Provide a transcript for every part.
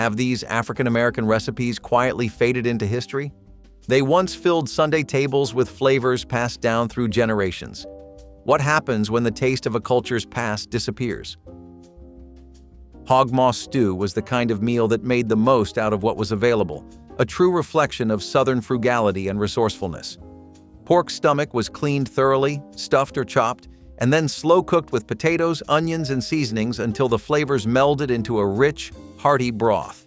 Have these African-American recipes quietly faded into history? They once filled Sunday tables with flavors passed down through generations. What happens when the taste of a culture's past disappears? Hogmaw Stew was the kind of meal that made the most out of what was available, a true reflection of Southern frugality and resourcefulness. Pork stomach was cleaned thoroughly, stuffed or chopped, and then slow-cooked with potatoes, onions, and seasonings until the flavors melded into a rich, hearty broth.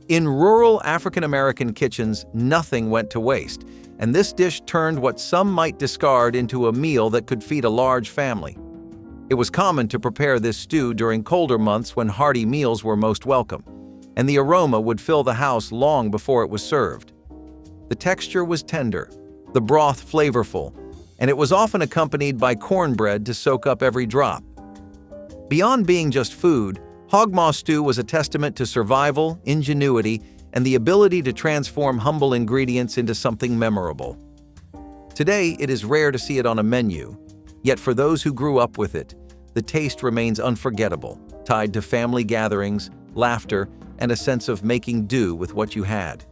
In rural African-American kitchens, nothing went to waste, and this dish turned what some might discard into a meal that could feed a large family. It was common to prepare this stew during colder months when hearty meals were most welcome, and the aroma would fill the house long before it was served. The texture was tender, the broth flavorful, and it was often accompanied by cornbread to soak up every drop. Beyond being just food, Hogmaw Stew was a testament to survival, ingenuity, and the ability to transform humble ingredients into something memorable. Today, it is rare to see it on a menu, yet for those who grew up with it, the taste remains unforgettable, tied to family gatherings, laughter, and a sense of making do with what you had.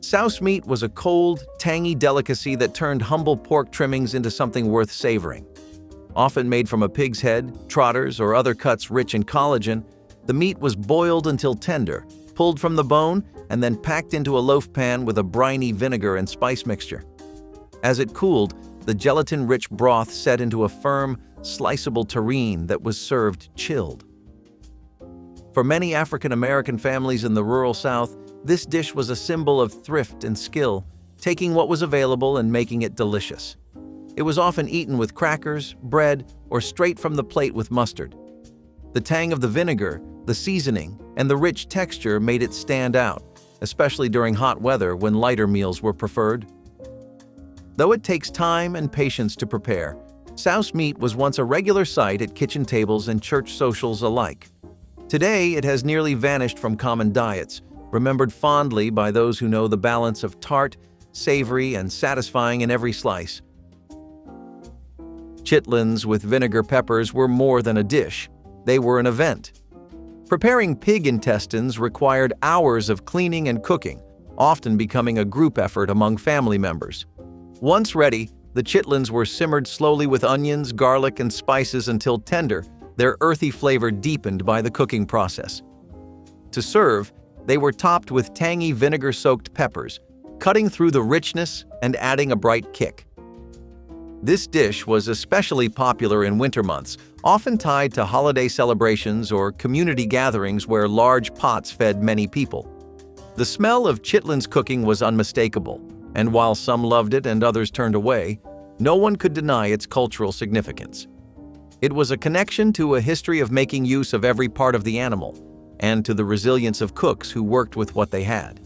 Souse meat was a cold, tangy delicacy that turned humble pork trimmings into something worth savoring. Often made from a pig's head, trotters, or other cuts rich in collagen, the meat was boiled until tender, pulled from the bone, and then packed into a loaf pan with a briny vinegar and spice mixture. As it cooled, the gelatin-rich broth set into a firm, sliceable terrine that was served chilled. For many African-American families in the rural South, this dish was a symbol of thrift and skill, taking what was available and making it delicious. It was often eaten with crackers, bread, or straight from the plate with mustard. The tang of the vinegar, the seasoning, and the rich texture made it stand out, especially during hot weather when lighter meals were preferred. Though it takes time and patience to prepare, souse meat was once a regular sight at kitchen tables and church socials alike. Today, it has nearly vanished from common diets, remembered fondly by those who know the balance of tart, savory, and satisfying in every slice. Chitlins with vinegar peppers were more than a dish. They were an event. Preparing pig intestines required hours of cleaning and cooking, often becoming a group effort among family members. Once ready, the chitlins were simmered slowly with onions, garlic, and spices until tender, their earthy flavor deepened by the cooking process. To serve, they were topped with tangy vinegar-soaked peppers, cutting through the richness and adding a bright kick. This dish was especially popular in winter months, often tied to holiday celebrations or community gatherings where large pots fed many people. The smell of chitlins cooking was unmistakable, and while some loved it and others turned away, no one could deny its cultural significance. It was a connection to a history of making use of every part of the animal, and to the resilience of cooks who worked with what they had.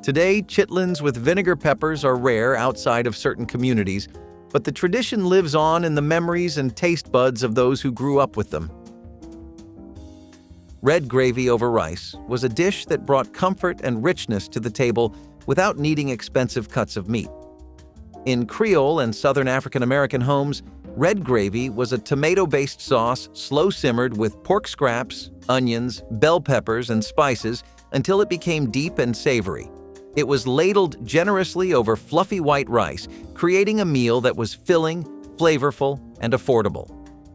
Today, chitlins with vinegar peppers are rare outside of certain communities, but the tradition lives on in the memories and taste buds of those who grew up with them. Red gravy over rice was a dish that brought comfort and richness to the table without needing expensive cuts of meat. In Creole and Southern African American homes, red gravy was a tomato-based sauce slow-simmered with pork scraps, onions, bell peppers, and spices until it became deep and savory. It was ladled generously over fluffy white rice, creating a meal that was filling, flavorful, and affordable.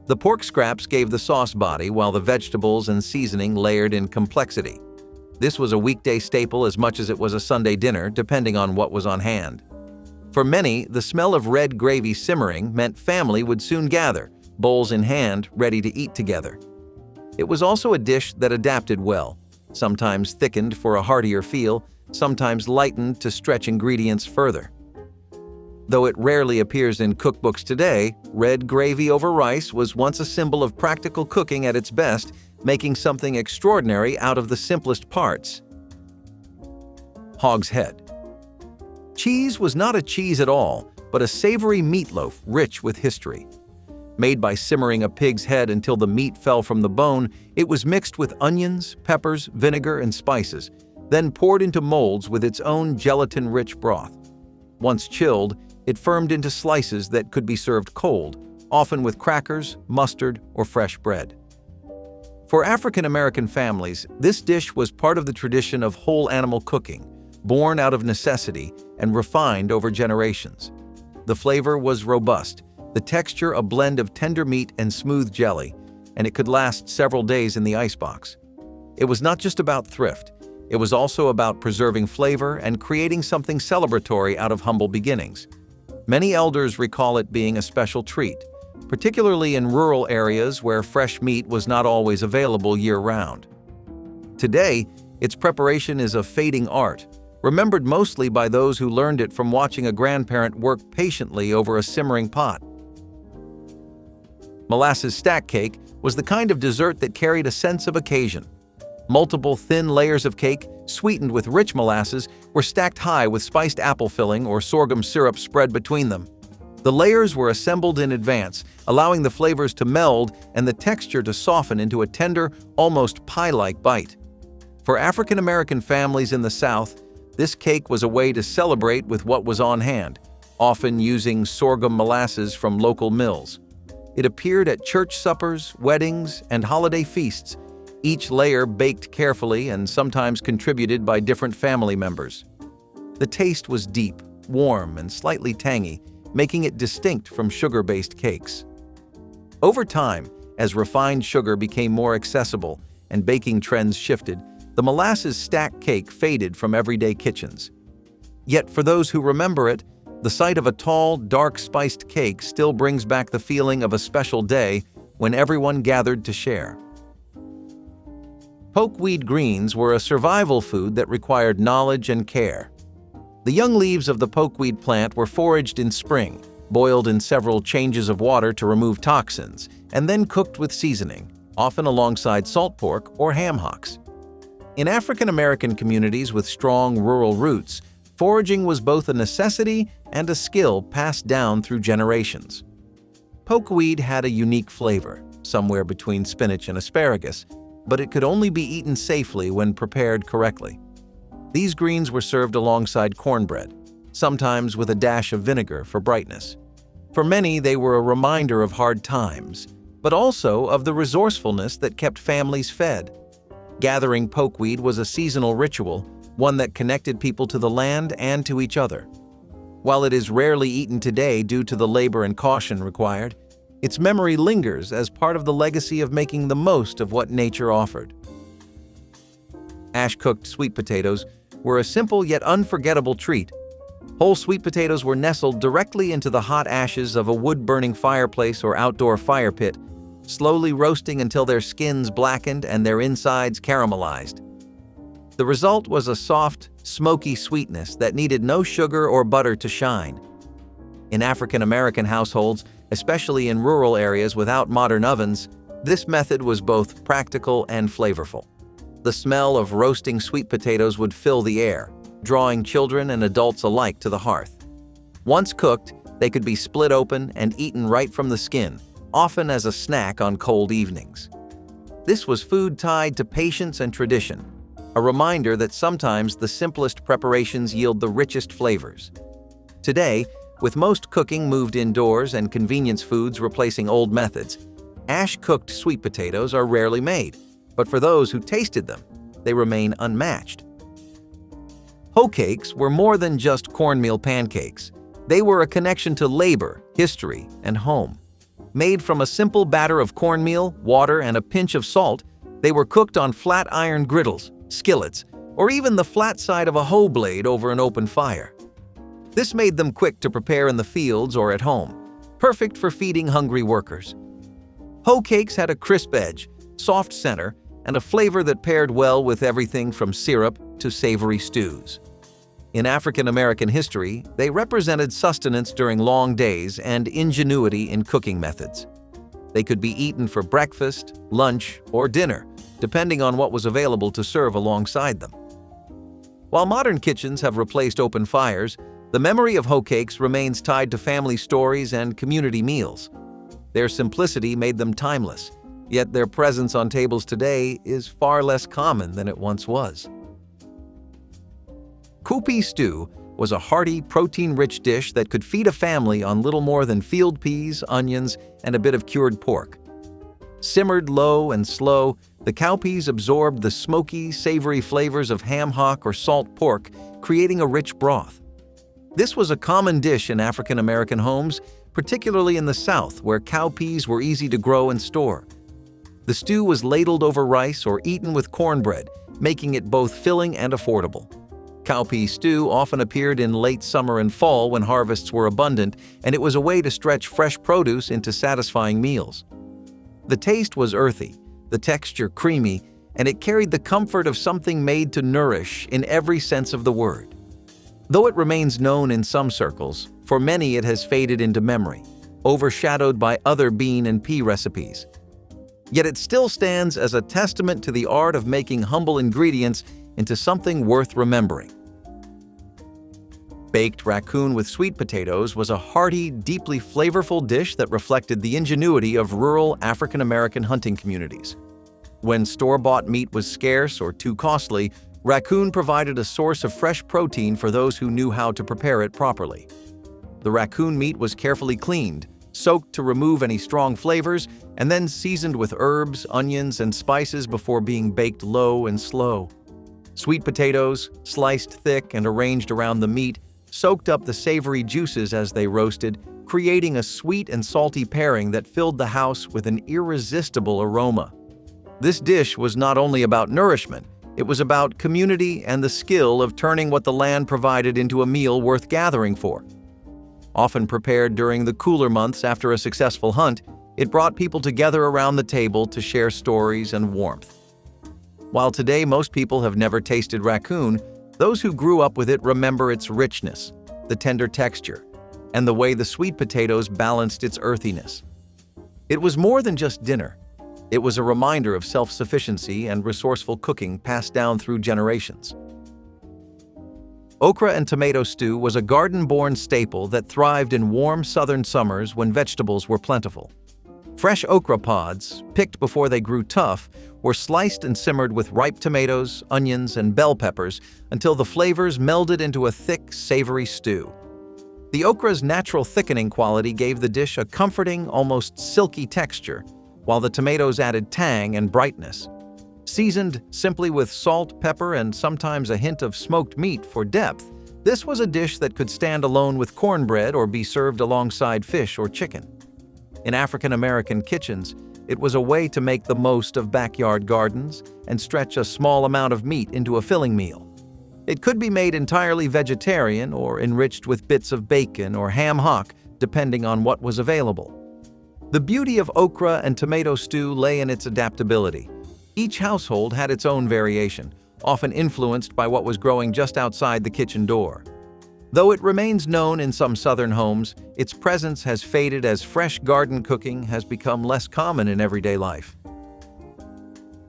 The pork scraps gave the sauce body, while the vegetables and seasoning layered in complexity. This was a weekday staple as much as it was a Sunday dinner, depending on what was on hand. For many, the smell of red gravy simmering meant family would soon gather, bowls in hand, ready to eat together. It was also a dish that adapted well, sometimes thickened for a heartier feel, sometimes lightened to stretch ingredients further. Though it rarely appears in cookbooks today, red gravy over rice was once a symbol of practical cooking at its best, making something extraordinary out of the simplest parts. Hog's head. Cheese was not a cheese at all, but a savory meatloaf rich with history. Made by simmering a pig's head until the meat fell from the bone, it was mixed with onions, peppers, vinegar, and spices, then poured into molds with its own gelatin-rich broth. Once chilled, it firmed into slices that could be served cold, often with crackers, mustard, or fresh bread. For African American families, this dish was part of the tradition of whole animal cooking, born out of necessity and refined over generations. The flavor was robust, the texture a blend of tender meat and smooth jelly, and it could last several days in the icebox. It was not just about thrift, it was also about preserving flavor and creating something celebratory out of humble beginnings. Many elders recall it being a special treat, particularly in rural areas where fresh meat was not always available year-round. Today, its preparation is a fading art, remembered mostly by those who learned it from watching a grandparent work patiently over a simmering pot. Molasses stack cake was the kind of dessert that carried a sense of occasion. Multiple thin layers of cake, sweetened with rich molasses, were stacked high with spiced apple filling or sorghum syrup spread between them. The layers were assembled in advance, allowing the flavors to meld and the texture to soften into a tender, almost pie-like bite. For African American families in the South, this cake was a way to celebrate with what was on hand, often using sorghum molasses from local mills. It appeared at church suppers, weddings, and holiday feasts, each layer baked carefully and sometimes contributed by different family members. The taste was deep, warm, and slightly tangy, making it distinct from sugar-based cakes. Over time, as refined sugar became more accessible and baking trends shifted, the molasses stack cake faded from everyday kitchens. Yet for those who remember it, the sight of a tall, dark spiced cake still brings back the feeling of a special day when everyone gathered to share. Pokeweed greens were a survival food that required knowledge and care. The young leaves of the pokeweed plant were foraged in spring, boiled in several changes of water to remove toxins, and then cooked with seasoning, often alongside salt pork or ham hocks. In African American communities with strong rural roots, foraging was both a necessity and a skill passed down through generations. Pokeweed had a unique flavor, somewhere between spinach and asparagus, but it could only be eaten safely when prepared correctly. These greens were served alongside cornbread, sometimes with a dash of vinegar for brightness. For many, they were a reminder of hard times, but also of the resourcefulness that kept families fed. Gathering pokeweed was a seasonal ritual, one that connected people to the land and to each other. While it is rarely eaten today due to the labor and caution required, its memory lingers as part of the legacy of making the most of what nature offered. Ashcooked sweet potatoes were a simple yet unforgettable treat. Whole sweet potatoes were nestled directly into the hot ashes of a wood-burning fireplace or outdoor fire pit, slowly roasting until their skins blackened and their insides caramelized. The result was a soft, smoky sweetness that needed no sugar or butter to shine. In African American households, especially in rural areas without modern ovens, this method was both practical and flavorful. The smell of roasting sweet potatoes would fill the air, drawing children and adults alike to the hearth. Once cooked, they could be split open and eaten right from the skin, often as a snack on cold evenings. This was food tied to patience and tradition, a reminder that sometimes the simplest preparations yield the richest flavors. Today, with most cooking moved indoors and convenience foods replacing old methods, ash-cooked sweet potatoes are rarely made, but for those who tasted them, they remain unmatched. Hoe cakes were more than just cornmeal pancakes. They were a connection to labor, history, and home. Made from a simple batter of cornmeal, water, and a pinch of salt, they were cooked on flat iron griddles, skillets, or even the flat side of a hoe blade over an open fire. This made them quick to prepare in the fields or at home, perfect for feeding hungry workers. Hoe cakes had a crisp edge, soft center, and a flavor that paired well with everything from syrup to savory stews. In African American history, they represented sustenance during long days and ingenuity in cooking methods. They could be eaten for breakfast, lunch, or dinner, depending on what was available to serve alongside them. While modern kitchens have replaced open fires, the memory of hoe cakes remains tied to family stories and community meals. Their simplicity made them timeless, yet their presence on tables today is far less common than it once was. Cowpea Stew was a hearty, protein-rich dish that could feed a family on little more than field peas, onions, and a bit of cured pork. Simmered low and slow, The cowpeas absorbed the smoky, savory flavors of ham hock or salt pork, creating a rich broth. This was a common dish in African American homes, particularly in the South, where cowpeas were easy to grow and store. The stew was ladled over rice or eaten with cornbread, making it both filling and affordable. Cowpea stew often appeared in late summer and fall when harvests were abundant, and it was a way to stretch fresh produce into satisfying meals. The taste was earthy, the texture creamy, and it carried the comfort of something made to nourish in every sense of the word. Though it remains known in some circles, for many it has faded into memory, overshadowed by other bean and pea recipes. Yet it still stands as a testament to the art of making humble ingredients into something worth remembering. Baked raccoon with sweet potatoes was a hearty, deeply flavorful dish that reflected the ingenuity of rural African American hunting communities. When store-bought meat was scarce or too costly, raccoon provided a source of fresh protein for those who knew how to prepare it properly. The raccoon meat was carefully cleaned, soaked to remove any strong flavors, and then seasoned with herbs, onions, and spices before being baked low and slow. Sweet potatoes, sliced thick and arranged around the meat, soaked up the savory juices as they roasted, creating a sweet and salty pairing that filled the house with an irresistible aroma. This dish was not only about nourishment, it was about community and the skill of turning what the land provided into a meal worth gathering for. Often prepared during the cooler months after a successful hunt, it brought people together around the table to share stories and warmth. While today most people have never tasted raccoon, those who grew up with it remember its richness, the tender texture, and the way the sweet potatoes balanced its earthiness. It was more than just dinner. It was a reminder of self-sufficiency and resourceful cooking passed down through generations. Okra and tomato stew was a garden-born staple that thrived in warm southern summers when vegetables were plentiful. Fresh okra pods, picked before they grew tough, were sliced and simmered with ripe tomatoes, onions, and bell peppers until the flavors melded into a thick, savory stew. The okra's natural thickening quality gave the dish a comforting, almost silky texture, while the tomatoes added tang and brightness. Seasoned simply with salt, pepper, and sometimes a hint of smoked meat for depth, this was a dish that could stand alone with cornbread or be served alongside fish or chicken. In African American kitchens, it was a way to make the most of backyard gardens and stretch a small amount of meat into a filling meal. It could be made entirely vegetarian or enriched with bits of bacon or ham hock, depending on what was available. The beauty of okra and tomato stew lay in its adaptability. Each household had its own variation, often influenced by what was growing just outside the kitchen door. Though it remains known in some southern homes, its presence has faded as fresh garden cooking has become less common in everyday life.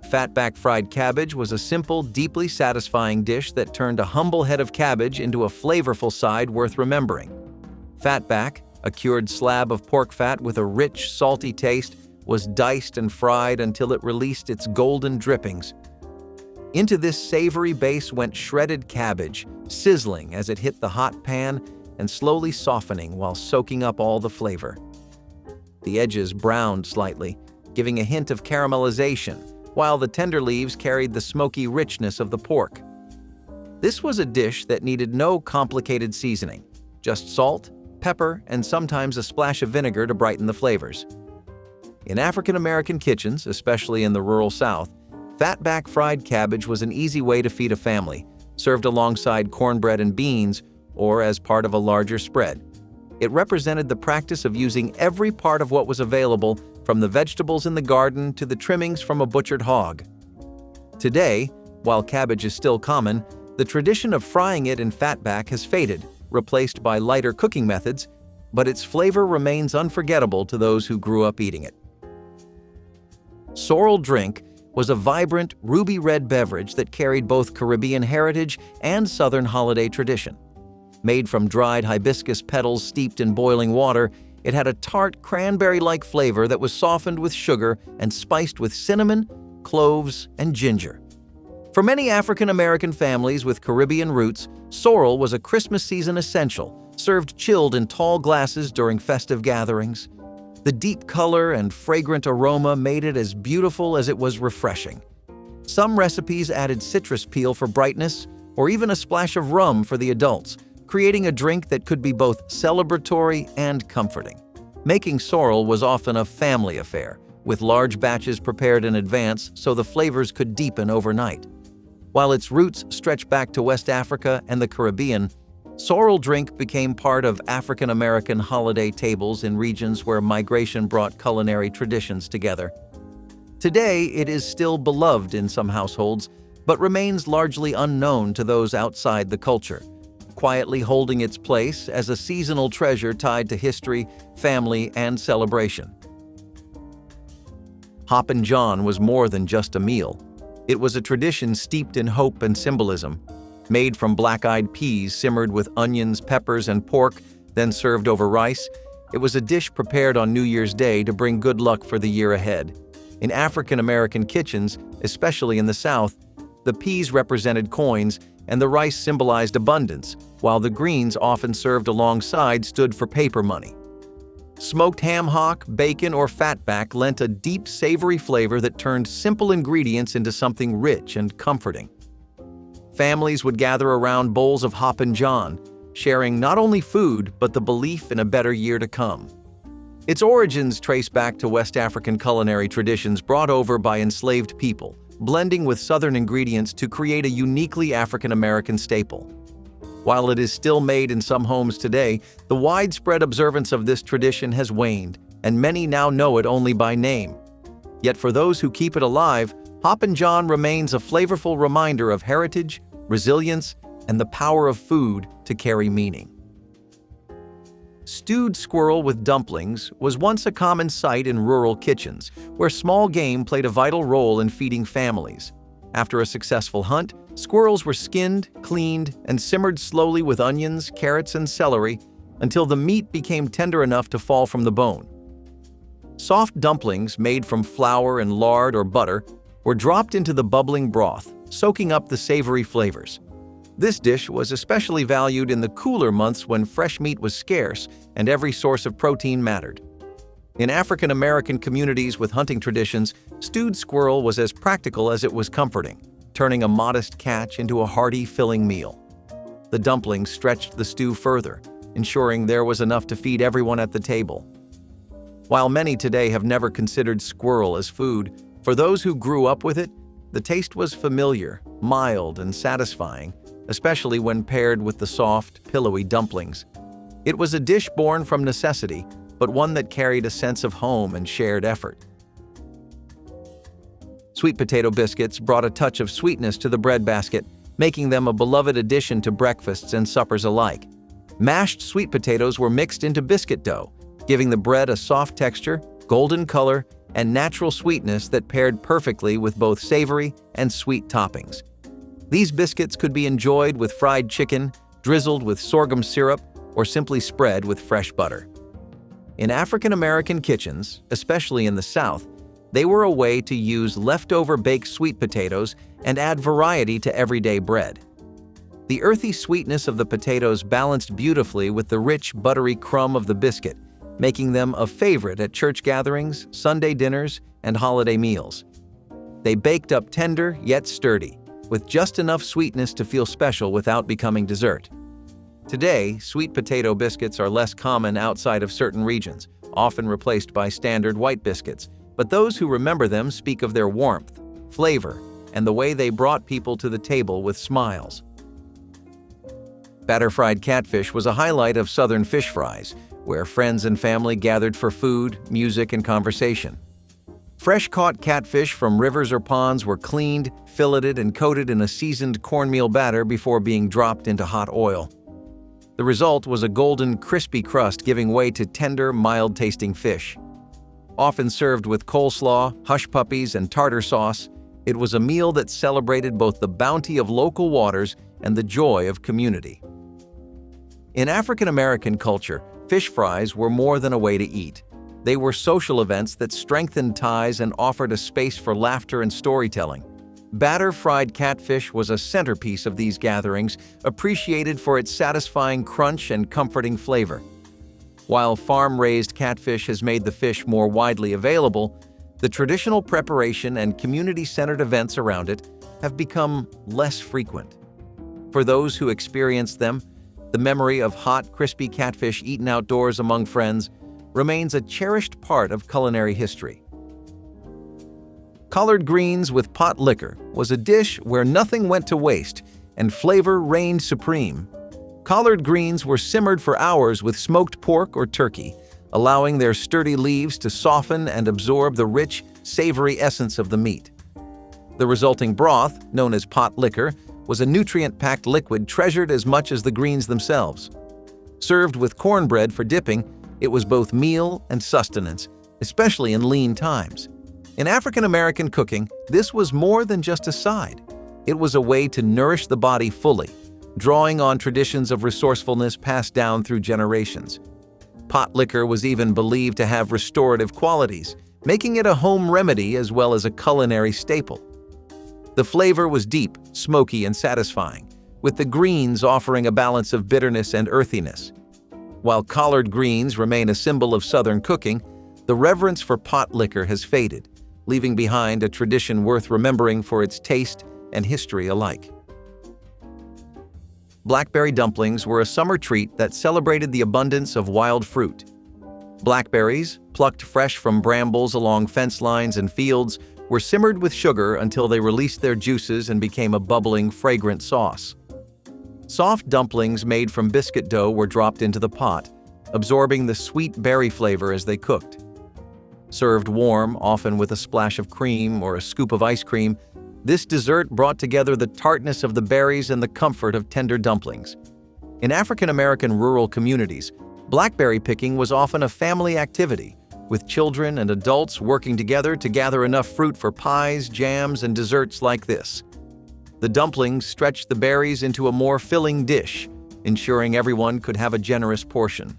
Fatback fried cabbage was a simple, deeply satisfying dish that turned a humble head of cabbage into a flavorful side worth remembering. Fatback, a cured slab of pork fat with a rich, salty taste, was diced and fried until it released its golden drippings. Into this savory base went shredded cabbage, sizzling as it hit the hot pan and slowly softening while soaking up all the flavor. The edges browned slightly, giving a hint of caramelization, while the tender leaves carried the smoky richness of the pork. This was a dish that needed no complicated seasoning, just salt, pepper, and sometimes a splash of vinegar to brighten the flavors. In African American kitchens, especially in the rural South, fatback fried cabbage was an easy way to feed a family, served alongside cornbread and beans or as part of a larger spread. It represented the practice of using every part of what was available, from the vegetables in the garden to the trimmings from a butchered hog. Today, while cabbage is still common, the tradition of frying it in fatback has faded, replaced by lighter cooking methods, but its flavor remains unforgettable to those who grew up eating it. Sorrel Drink was a vibrant, ruby-red beverage that carried both Caribbean heritage and Southern holiday tradition. Made from dried hibiscus petals steeped in boiling water, it had a tart, cranberry-like flavor that was softened with sugar and spiced with cinnamon, cloves, and ginger. For many African American families with Caribbean roots, sorrel was a Christmas season essential, served chilled in tall glasses during festive gatherings. The deep color and fragrant aroma made it as beautiful as it was refreshing. Some recipes added citrus peel for brightness, or even a splash of rum for the adults, creating a drink that could be both celebratory and comforting. Making sorrel was often a family affair, with large batches prepared in advance so the flavors could deepen overnight. While its roots stretch back to West Africa and the Caribbean, Sorrel Drink became part of African American holiday tables in regions where migration brought culinary traditions together. Today, it is still beloved in some households, but remains largely unknown to those outside the culture, quietly holding its place as a seasonal treasure tied to history, family, and celebration. Hoppin' John was more than just a meal. It was a tradition steeped in hope and symbolism. Made from black-eyed peas simmered with onions, peppers, and pork, then served over rice, it was a dish prepared on New Year's Day to bring good luck for the year ahead. In African American kitchens, especially in the South, the peas represented coins and the rice symbolized abundance, while the greens, often served alongside, stood for paper money. Smoked ham hock, bacon, or fatback lent a deep, savory flavor that turned simple ingredients into something rich and comforting. Families would gather around bowls of Hoppin' John, sharing not only food but the belief in a better year to come. Its origins trace back to West African culinary traditions brought over by enslaved people, blending with Southern ingredients to create a uniquely African American staple. While it is still made in some homes today, the widespread observance of this tradition has waned, and many now know it only by name. Yet for those who keep it alive, Hoppin' John remains a flavorful reminder of heritage, resilience, and the power of food to carry meaning. Stewed squirrel with dumplings was once a common sight in rural kitchens, where small game played a vital role in feeding families. After a successful hunt, squirrels were skinned, cleaned, and simmered slowly with onions, carrots, and celery until the meat became tender enough to fall from the bone. Soft dumplings made from flour and lard or butter were dropped into the bubbling broth, soaking up the savory flavors. This dish was especially valued in the cooler months when fresh meat was scarce and every source of protein mattered. In African American communities with hunting traditions, stewed squirrel was as practical as it was comforting, turning a modest catch into a hearty, filling meal. The dumplings stretched the stew further, ensuring there was enough to feed everyone at the table. While many today have never considered squirrel as food, for those who grew up with it, the taste was familiar, mild, and satisfying, especially when paired with the soft, pillowy dumplings. It was a dish born from necessity, but one that carried a sense of home and shared effort. Sweet potato biscuits brought a touch of sweetness to the bread basket, making them a beloved addition to breakfasts and suppers alike. Mashed sweet potatoes were mixed into biscuit dough, giving the bread a soft texture, golden color, and natural sweetness that paired perfectly with both savory and sweet toppings. These biscuits could be enjoyed with fried chicken, drizzled with sorghum syrup, or simply spread with fresh butter. In African American kitchens, especially in the South, they were a way to use leftover baked sweet potatoes and add variety to everyday bread. The earthy sweetness of the potatoes balanced beautifully with the rich, buttery crumb of the biscuit, making them a favorite at church gatherings, Sunday dinners, and holiday meals. They baked up tender yet sturdy, with just enough sweetness to feel special without becoming dessert. Today, sweet potato biscuits are less common outside of certain regions, often replaced by standard white biscuits, but those who remember them speak of their warmth, flavor, and the way they brought people to the table with smiles. Batter-fried catfish was a highlight of Southern fish fries, where friends and family gathered for food, music, and conversation. Fresh-caught catfish from rivers or ponds were cleaned, filleted, and coated in a seasoned cornmeal batter before being dropped into hot oil. The result was a golden, crispy crust giving way to tender, mild-tasting fish. Often served with coleslaw, hush puppies, and tartar sauce, it was a meal that celebrated both the bounty of local waters and the joy of community. In African American culture, fish fries were more than a way to eat. They were social events that strengthened ties and offered a space for laughter and storytelling. Batter-fried catfish was a centerpiece of these gatherings, appreciated for its satisfying crunch and comforting flavor. While farm-raised catfish has made the fish more widely available, the traditional preparation and community-centered events around it have become less frequent. For those who experienced them, the memory of hot, crispy catfish eaten outdoors among friends remains a cherished part of culinary history. Collard greens with Potlikker was a dish where nothing went to waste and flavor reigned supreme. Collard greens were simmered for hours with smoked pork or turkey, allowing their sturdy leaves to soften and absorb the rich, savory essence of the meat. The resulting broth, known as Potlikker, was a nutrient-packed liquid treasured as much as the greens themselves. Served with cornbread for dipping, it was both meal and sustenance, especially in lean times. In African American cooking, this was more than just a side. It was a way to nourish the body fully, drawing on traditions of resourcefulness passed down through generations. Potlikker was even believed to have restorative qualities, making it a home remedy as well as a culinary staple. The flavor was deep, smoky, and satisfying, with the greens offering a balance of bitterness and earthiness. While collard greens remain a symbol of Southern cooking, the reverence for Potlikker has faded, leaving behind a tradition worth remembering for its taste and history alike. Blackberry dumplings were a summer treat that celebrated the abundance of wild fruit. Blackberries, plucked fresh from brambles along fence lines and fields, were simmered with sugar until they released their juices and became a bubbling, fragrant sauce. Soft dumplings made from biscuit dough were dropped into the pot, absorbing the sweet berry flavor as they cooked. Served warm, often with a splash of cream or a scoop of ice cream, this dessert brought together the tartness of the berries and the comfort of tender dumplings. In African American rural communities, blackberry picking was often a family activity, with children and adults working together to gather enough fruit for pies, jams, and desserts like this. The dumplings stretched the berries into a more filling dish, ensuring everyone could have a generous portion.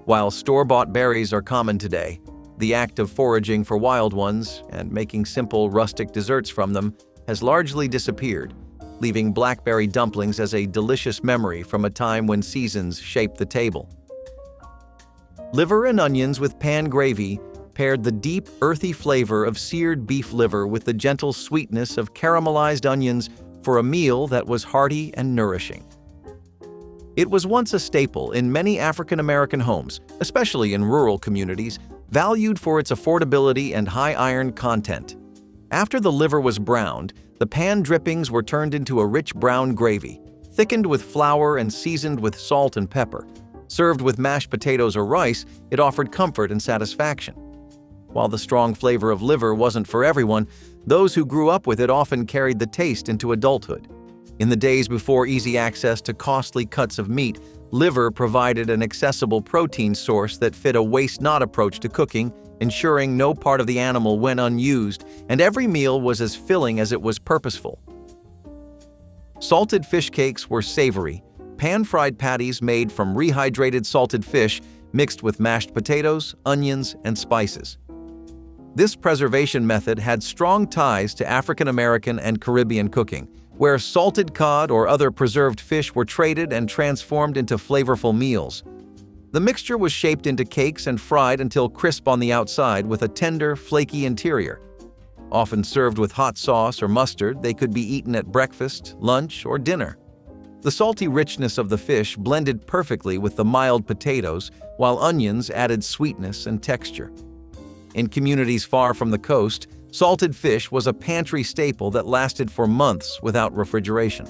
While store-bought berries are common today, the act of foraging for wild ones and making simple rustic desserts from them has largely disappeared, leaving blackberry dumplings as a delicious memory from a time when seasons shaped the table. Liver and onions with pan gravy paired the deep, earthy flavor of seared beef liver with the gentle sweetness of caramelized onions for a meal that was hearty and nourishing. It was once a staple in many African American homes, especially in rural communities, valued for its affordability and high iron content. After the liver was browned, the pan drippings were turned into a rich brown gravy, thickened with flour and seasoned with salt and pepper. Served with mashed potatoes or rice, it offered comfort and satisfaction. While the strong flavor of liver wasn't for everyone, those who grew up with it often carried the taste into adulthood. In the days before easy access to costly cuts of meat, liver provided an accessible protein source that fit a waste-not approach to cooking, ensuring no part of the animal went unused, and every meal was as filling as it was purposeful. Salted fish cakes were savory, pan-fried patties made from rehydrated salted fish mixed with mashed potatoes, onions, and spices. This preservation method had strong ties to African American and Caribbean cooking, where salted cod or other preserved fish were traded and transformed into flavorful meals. The mixture was shaped into cakes and fried until crisp on the outside with a tender, flaky interior. Often served with hot sauce or mustard, they could be eaten at breakfast, lunch, or dinner. The salty richness of the fish blended perfectly with the mild potatoes, while onions added sweetness and texture. In communities far from the coast, salted fish was a pantry staple that lasted for months without refrigeration.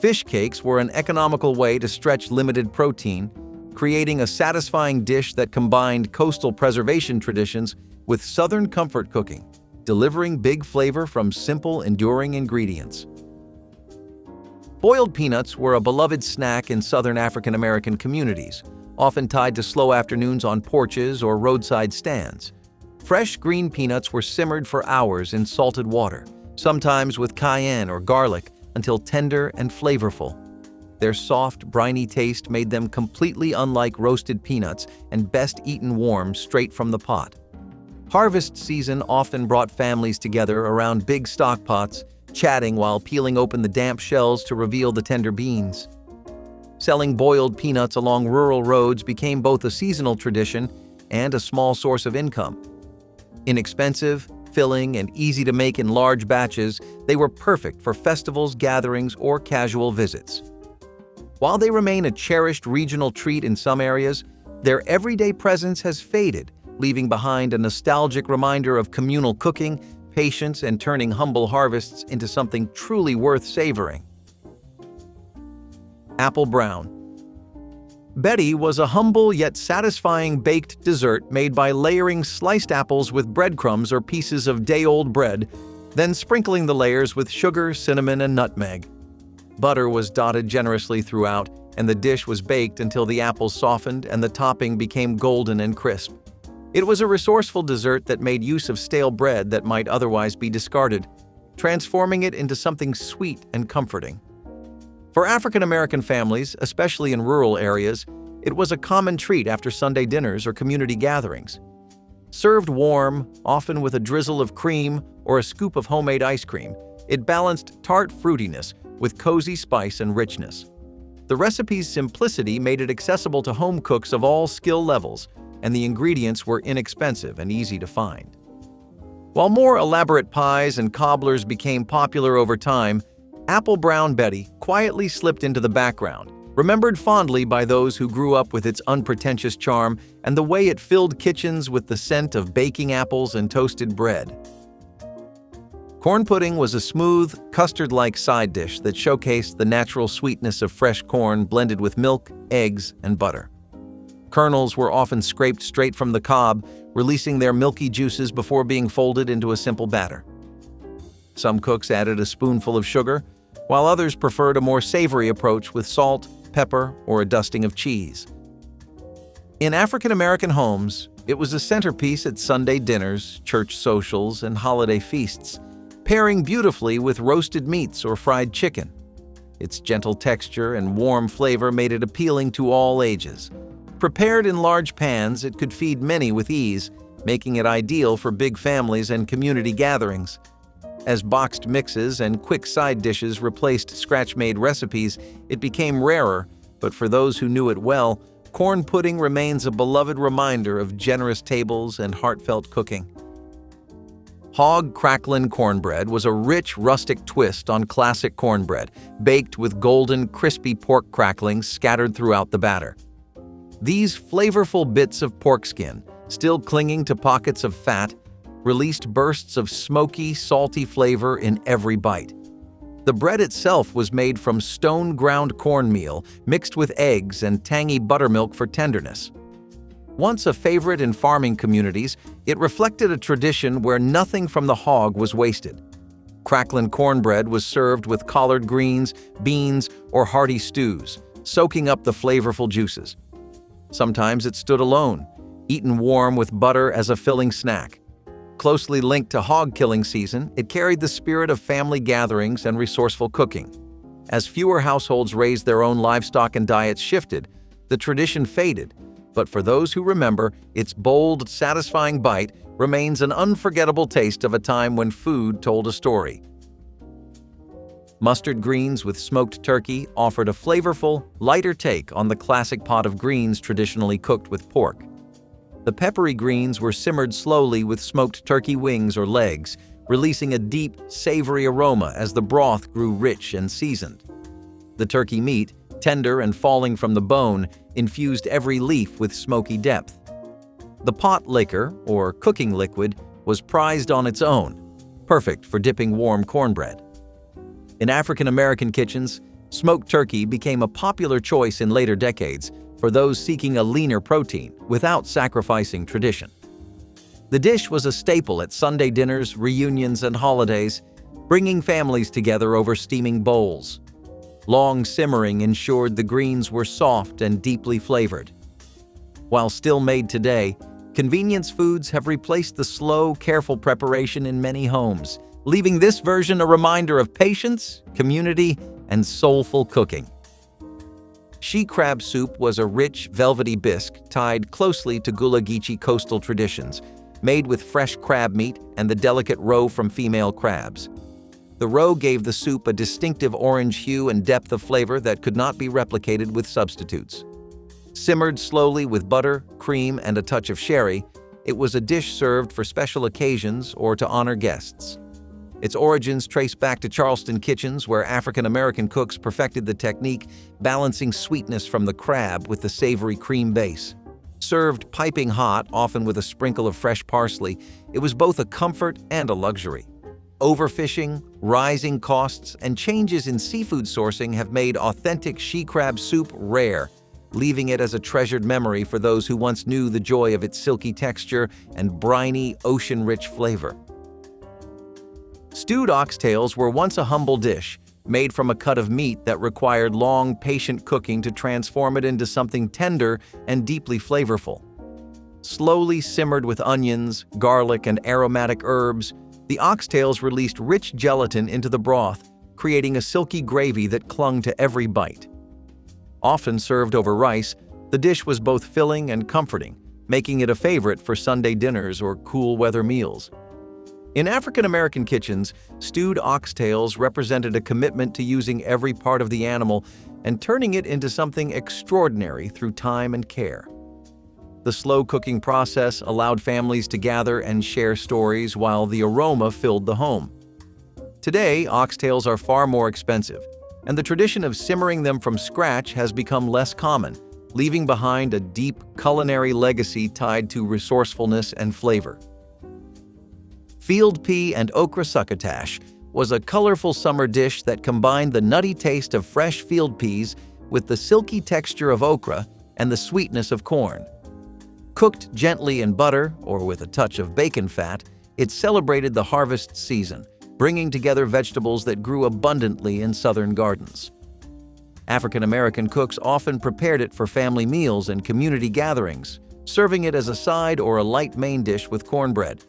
Fish cakes were an economical way to stretch limited protein, creating a satisfying dish that combined coastal preservation traditions with Southern comfort cooking, delivering big flavor from simple, enduring ingredients. Boiled peanuts were a beloved snack in Southern African American communities, often tied to slow afternoons on porches or roadside stands. Fresh green peanuts were simmered for hours in salted water, sometimes with cayenne or garlic, until tender and flavorful. Their soft, briny taste made them completely unlike roasted peanuts and best eaten warm straight from the pot. Harvest season often brought families together around big stock pots, chatting while peeling open the damp shells to reveal the tender beans. Selling boiled peanuts along rural roads became both a seasonal tradition and a small source of income. Inexpensive, filling, and easy to make in large batches, they were perfect for festivals, gatherings, or casual visits. While they remain a cherished regional treat in some areas, their everyday presence has faded, leaving behind a nostalgic reminder of communal cooking, patience, and turning humble harvests into something truly worth savoring. Apple Brown. Betty was a humble yet satisfying baked dessert made by layering sliced apples with breadcrumbs or pieces of day-old bread, then sprinkling the layers with sugar, cinnamon, and nutmeg. Butter was dotted generously throughout, and the dish was baked until the apples softened and the topping became golden and crisp. It was a resourceful dessert that made use of stale bread that might otherwise be discarded, transforming it into something sweet and comforting. For African American families, especially in rural areas, it was a common treat after Sunday dinners or community gatherings. Served warm, often with a drizzle of cream or a scoop of homemade ice cream, it balanced tart fruitiness with cozy spice and richness. The recipe's simplicity made it accessible to home cooks of all skill levels, and the ingredients were inexpensive and easy to find. While more elaborate pies and cobblers became popular over time, Apple Brown Betty quietly slipped into the background, remembered fondly by those who grew up with its unpretentious charm and the way it filled kitchens with the scent of baking apples and toasted bread. Corn pudding was a smooth, custard-like side dish that showcased the natural sweetness of fresh corn blended with milk, eggs, and butter. Kernels were often scraped straight from the cob, releasing their milky juices before being folded into a simple batter. Some cooks added a spoonful of sugar, while others preferred a more savory approach with salt, pepper, or a dusting of cheese. In African American homes, it was a centerpiece at Sunday dinners, church socials, and holiday feasts, pairing beautifully with roasted meats or fried chicken. Its gentle texture and warm flavor made it appealing to all ages. Prepared in large pans, it could feed many with ease, making it ideal for big families and community gatherings. As boxed mixes and quick side dishes replaced scratch-made recipes, it became rarer, but for those who knew it well, corn pudding remains a beloved reminder of generous tables and heartfelt cooking. Hog Crackling Cornbread was a rich, rustic twist on classic cornbread, baked with golden, crispy pork cracklings scattered throughout the batter. These flavorful bits of pork skin, still clinging to pockets of fat, released bursts of smoky, salty flavor in every bite. The bread itself was made from stone-ground cornmeal mixed with eggs and tangy buttermilk for tenderness. Once a favorite in farming communities, it reflected a tradition where nothing from the hog was wasted. Crackling cornbread was served with collard greens, beans, or hearty stews, soaking up the flavorful juices. Sometimes it stood alone, eaten warm with butter as a filling snack. Closely linked to hog killing season, it carried the spirit of family gatherings and resourceful cooking. As fewer households raised their own livestock and diets shifted, the tradition faded, but for those who remember, its bold, satisfying bite remains an unforgettable taste of a time when food told a story. Mustard greens with smoked turkey offered a flavorful, lighter take on the classic pot of greens traditionally cooked with pork. The peppery greens were simmered slowly with smoked turkey wings or legs, releasing a deep, savory aroma as the broth grew rich and seasoned. The turkey meat, tender and falling from the bone, infused every leaf with smoky depth. The Potlikker, or cooking liquid, was prized on its own, perfect for dipping warm cornbread. In African American kitchens, smoked turkey became a popular choice in later decades for those seeking a leaner protein without sacrificing tradition. The dish was a staple at Sunday dinners, reunions, and holidays, bringing families together over steaming bowls. Long simmering ensured the greens were soft and deeply flavored. While still made today, convenience foods have replaced the slow, careful preparation in many homes, leaving this version a reminder of patience, community, and soulful cooking. She crab soup was a rich, velvety bisque tied closely to Gullah Geechee coastal traditions, made with fresh crab meat and the delicate roe from female crabs. The roe gave the soup a distinctive orange hue and depth of flavor that could not be replicated with substitutes. Simmered slowly with butter, cream, and a touch of sherry, it was a dish served for special occasions or to honor guests. Its origins trace back to Charleston kitchens, where African-American cooks perfected the technique, balancing sweetness from the crab with the savory cream base. Served piping hot, often with a sprinkle of fresh parsley, it was both a comfort and a luxury. Overfishing, rising costs, and changes in seafood sourcing have made authentic she-crab soup rare, leaving it as a treasured memory for those who once knew the joy of its silky texture and briny, ocean-rich flavor. Stewed oxtails were once a humble dish, made from a cut of meat that required long, patient cooking to transform it into something tender and deeply flavorful. Slowly simmered with onions, garlic, and aromatic herbs, the oxtails released rich gelatin into the broth, creating a silky gravy that clung to every bite. Often served over rice, the dish was both filling and comforting, making it a favorite for Sunday dinners or cool weather meals. In African-American kitchens, stewed oxtails represented a commitment to using every part of the animal and turning it into something extraordinary through time and care. The slow cooking process allowed families to gather and share stories while the aroma filled the home. Today, oxtails are far more expensive, and the tradition of simmering them from scratch has become less common, leaving behind a deep culinary legacy tied to resourcefulness and flavor. Field pea and okra succotash was a colorful summer dish that combined the nutty taste of fresh field peas with the silky texture of okra and the sweetness of corn. Cooked gently in butter or with a touch of bacon fat, it celebrated the harvest season, bringing together vegetables that grew abundantly in southern gardens. African-American cooks often prepared it for family meals and community gatherings, serving it as a side or a light main dish with cornbread.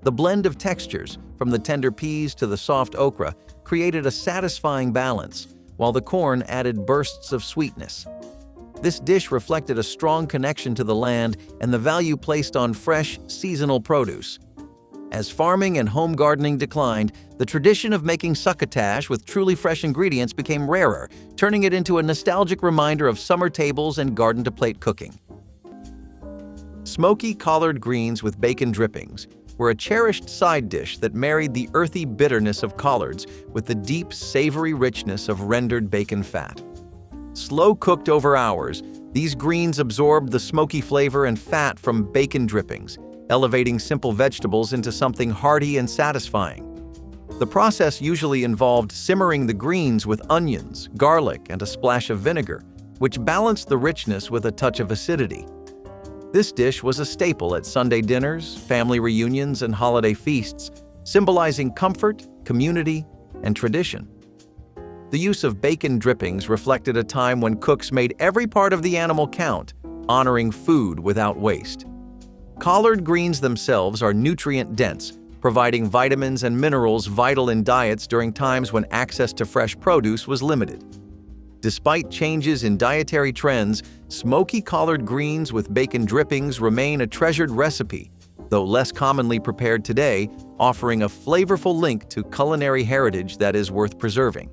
The blend of textures, from the tender peas to the soft okra, created a satisfying balance, while the corn added bursts of sweetness. This dish reflected a strong connection to the land and the value placed on fresh, seasonal produce. As farming and home gardening declined, the tradition of making succotash with truly fresh ingredients became rarer, turning it into a nostalgic reminder of summer tables and garden-to-plate cooking. Smoky collard greens with bacon drippings were a cherished side dish that married the earthy bitterness of collards with the deep, savory richness of rendered bacon fat. Slow cooked over hours, these greens absorbed the smoky flavor and fat from bacon drippings, elevating simple vegetables into something hearty and satisfying. The process usually involved simmering the greens with onions, garlic, and a splash of vinegar, which balanced the richness with a touch of acidity. This dish was a staple at Sunday dinners, family reunions, and holiday feasts, symbolizing comfort, community, and tradition. The use of bacon drippings reflected a time when cooks made every part of the animal count, honoring food without waste. Collard greens themselves are nutrient-dense, providing vitamins and minerals vital in diets during times when access to fresh produce was limited. Despite changes in dietary trends, smoky collard greens with bacon drippings remain a treasured recipe, though less commonly prepared today, offering a flavorful link to culinary heritage that is worth preserving.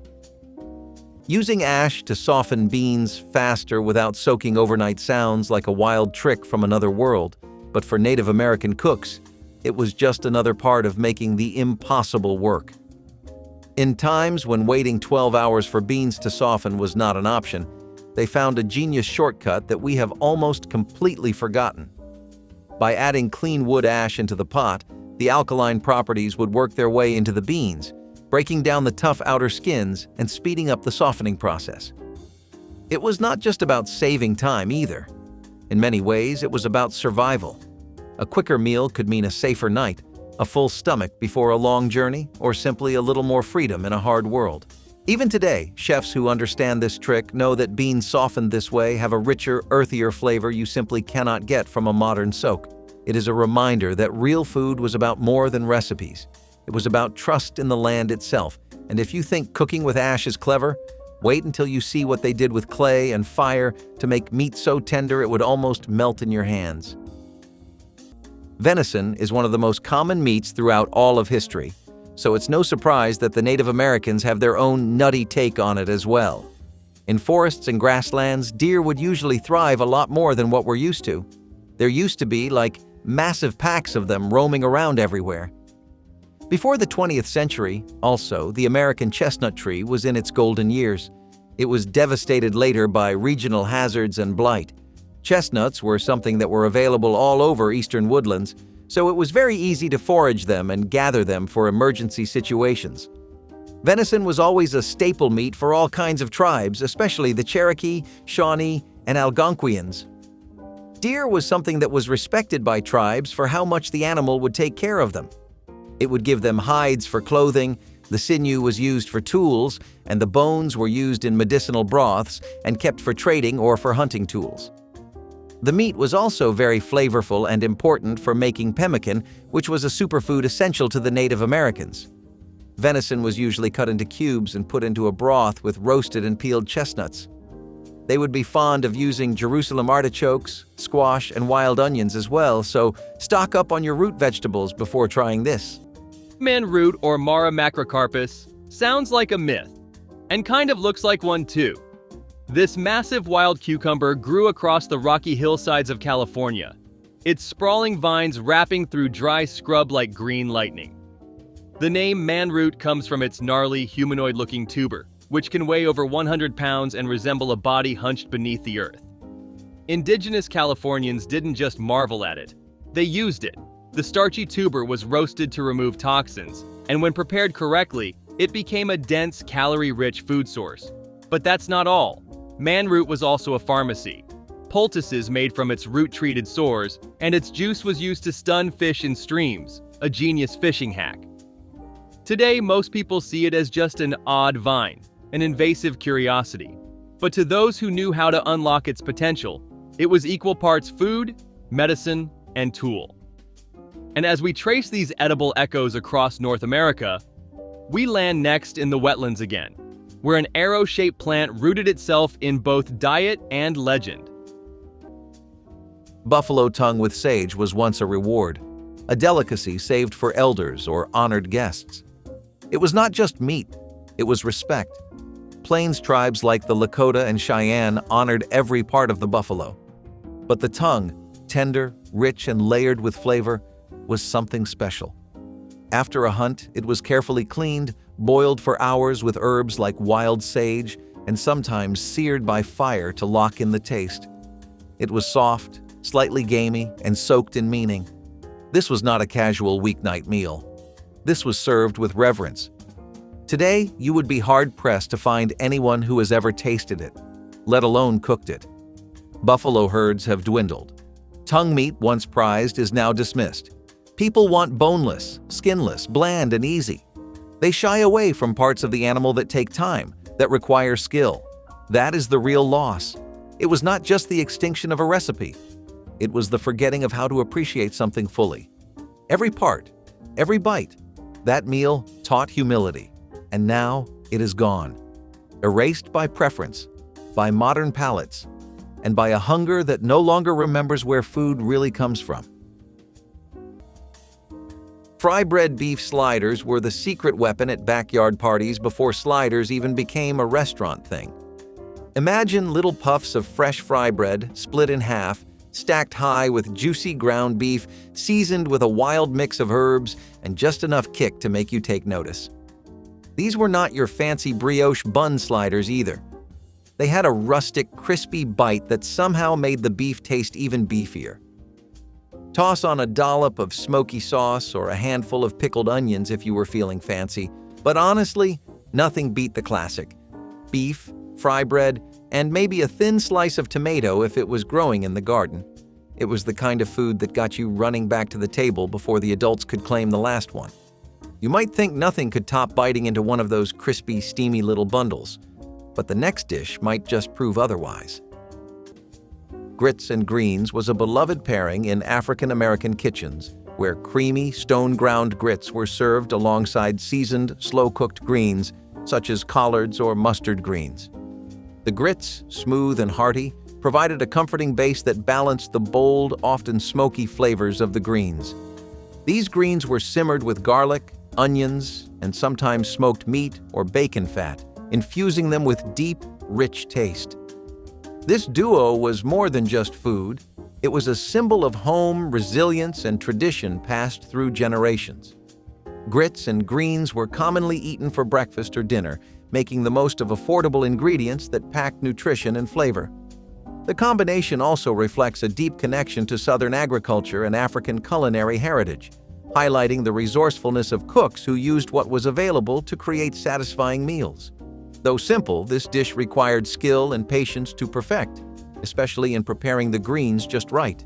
Using ash to soften beans faster without soaking overnight sounds like a wild trick from another world, but for Native American cooks, it was just another part of making the impossible work. In times when waiting 12 hours for beans to soften was not an option, they found a genius shortcut that we have almost completely forgotten. By adding clean wood ash into the pot, the alkaline properties would work their way into the beans, breaking down the tough outer skins and speeding up the softening process. It was not just about saving time either. In many ways, it was about survival. A quicker meal could mean a safer night, a full stomach before a long journey, or simply a little more freedom in a hard world. Even today, chefs who understand this trick know that beans softened this way have a richer, earthier flavor you simply cannot get from a modern soak. It is a reminder that real food was about more than recipes. It was about trust in the land itself, and if you think cooking with ash is clever, wait until you see what they did with clay and fire to make meat so tender it would almost melt in your hands. Venison is one of the most common meats throughout all of history, so it's no surprise that the Native Americans have their own nutty take on it as well. In forests and grasslands, deer would usually thrive a lot more than what we're used to. There used to be, like, massive packs of them roaming around everywhere. Before the 20th century, also, the American chestnut tree was in its golden years. It was devastated later by regional hazards and blight. Chestnuts were something that were available all over eastern woodlands, so it was very easy to forage them and gather them for emergency situations. Venison was always a staple meat for all kinds of tribes, especially the Cherokee, Shawnee, and Algonquians. Deer was something that was respected by tribes for how much the animal would take care of them. It would give them hides for clothing, the sinew was used for tools, and the bones were used in medicinal broths and kept for trading or for hunting tools. The meat was also very flavorful and important for making pemmican, which was a superfood essential to the Native Americans. Venison was usually cut into cubes and put into a broth with roasted and peeled chestnuts. They would be fond of using Jerusalem artichokes, squash, and wild onions as well, so stock up on your root vegetables before trying this. Man root, or Mara macrocarpus, sounds like a myth, and kind of looks like one too. This massive wild cucumber grew across the rocky hillsides of California, its sprawling vines wrapping through dry scrub like green lightning. The name manroot comes from its gnarly, humanoid-looking tuber, which can weigh over 100 pounds and resemble a body hunched beneath the earth. Indigenous Californians didn't just marvel at it, they used it. The starchy tuber was roasted to remove toxins, and when prepared correctly, it became a dense, calorie-rich food source. But that's not all. Manroot was also a pharmacy. Poultices made from its root-treated sores, and its juice was used to stun fish in streams, a genius fishing hack. Today, most people see it as just an odd vine, an invasive curiosity. But to those who knew how to unlock its potential, it was equal parts food, medicine, and tool. And as we trace these edible echoes across North America, we land next in the wetlands again, where an arrow-shaped plant rooted itself in both diet and legend. Buffalo tongue with sage was once a reward, a delicacy saved for elders or honored guests. It was not just meat, it was respect. Plains tribes like the Lakota and Cheyenne honored every part of the buffalo. But the tongue, tender, rich, and layered with flavor, was something special. After a hunt, it was carefully cleaned, boiled for hours with herbs like wild sage, and sometimes seared by fire to lock in the taste. It was soft, slightly gamey, and soaked in meaning. This was not a casual weeknight meal. This was served with reverence. Today, you would be hard-pressed to find anyone who has ever tasted it, let alone cooked it. Buffalo herds have dwindled. Tongue meat, once prized, is now dismissed. People want boneless, skinless, bland, and easy. They shy away from parts of the animal that take time, that require skill. That is the real loss. It was not just the extinction of a recipe. It was the forgetting of how to appreciate something fully. Every part, every bite, that meal taught humility, and now it is gone. Erased by preference, by modern palates, and by a hunger that no longer remembers where food really comes from. Fry-bread beef sliders were the secret weapon at backyard parties before sliders even became a restaurant thing. Imagine little puffs of fresh fry bread split in half, stacked high with juicy ground beef, seasoned with a wild mix of herbs and just enough kick to make you take notice. These were not your fancy brioche bun sliders either. They had a rustic, crispy bite that somehow made the beef taste even beefier. Toss on a dollop of smoky sauce or a handful of pickled onions if you were feeling fancy, but honestly, nothing beat the classic. Beef, fry bread, and maybe a thin slice of tomato if it was growing in the garden. It was the kind of food that got you running back to the table before the adults could claim the last one. You might think nothing could top biting into one of those crispy, steamy little bundles, but the next dish might just prove otherwise. Grits and greens was a beloved pairing in African American kitchens, where creamy, stone-ground grits were served alongside seasoned, slow-cooked greens, such as collards or mustard greens. The grits, smooth and hearty, provided a comforting base that balanced the bold, often smoky flavors of the greens. These greens were simmered with garlic, onions, and sometimes smoked meat or bacon fat, infusing them with deep, rich taste. This duo was more than just food. It was a symbol of home, resilience, and tradition passed through generations. Grits and greens were commonly eaten for breakfast or dinner, making the most of affordable ingredients that packed nutrition and flavor. The combination also reflects a deep connection to Southern agriculture and African culinary heritage, highlighting the resourcefulness of cooks who used what was available to create satisfying meals. Though simple, this dish required skill and patience to perfect, especially in preparing the greens just right.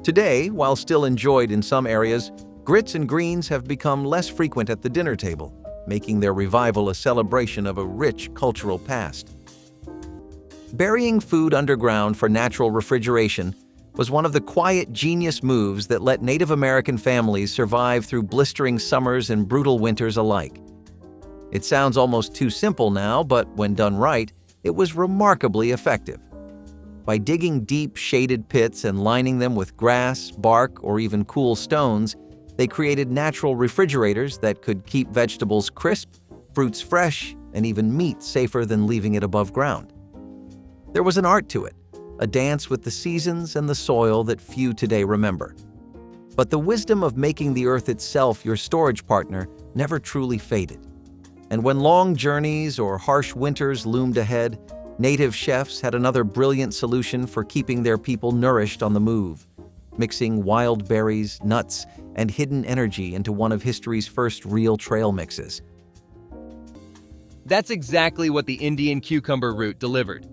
Today, while still enjoyed in some areas, grits and greens have become less frequent at the dinner table, making their revival a celebration of a rich cultural past. Burying food underground for natural refrigeration was one of the quiet genius moves that let Native American families survive through blistering summers and brutal winters alike. It sounds almost too simple now, but when done right, it was remarkably effective. By digging deep, shaded pits and lining them with grass, bark, or even cool stones, they created natural refrigerators that could keep vegetables crisp, fruits fresh, and even meat safer than leaving it above ground. There was an art to it, a dance with the seasons and the soil that few today remember. But the wisdom of making the earth itself your storage partner never truly faded. And when long journeys or harsh winters loomed ahead, native chefs had another brilliant solution for keeping their people nourished on the move, mixing wild berries, nuts, and hidden energy into one of history's first real trail mixes. That's exactly what the Indian cucumber root delivered.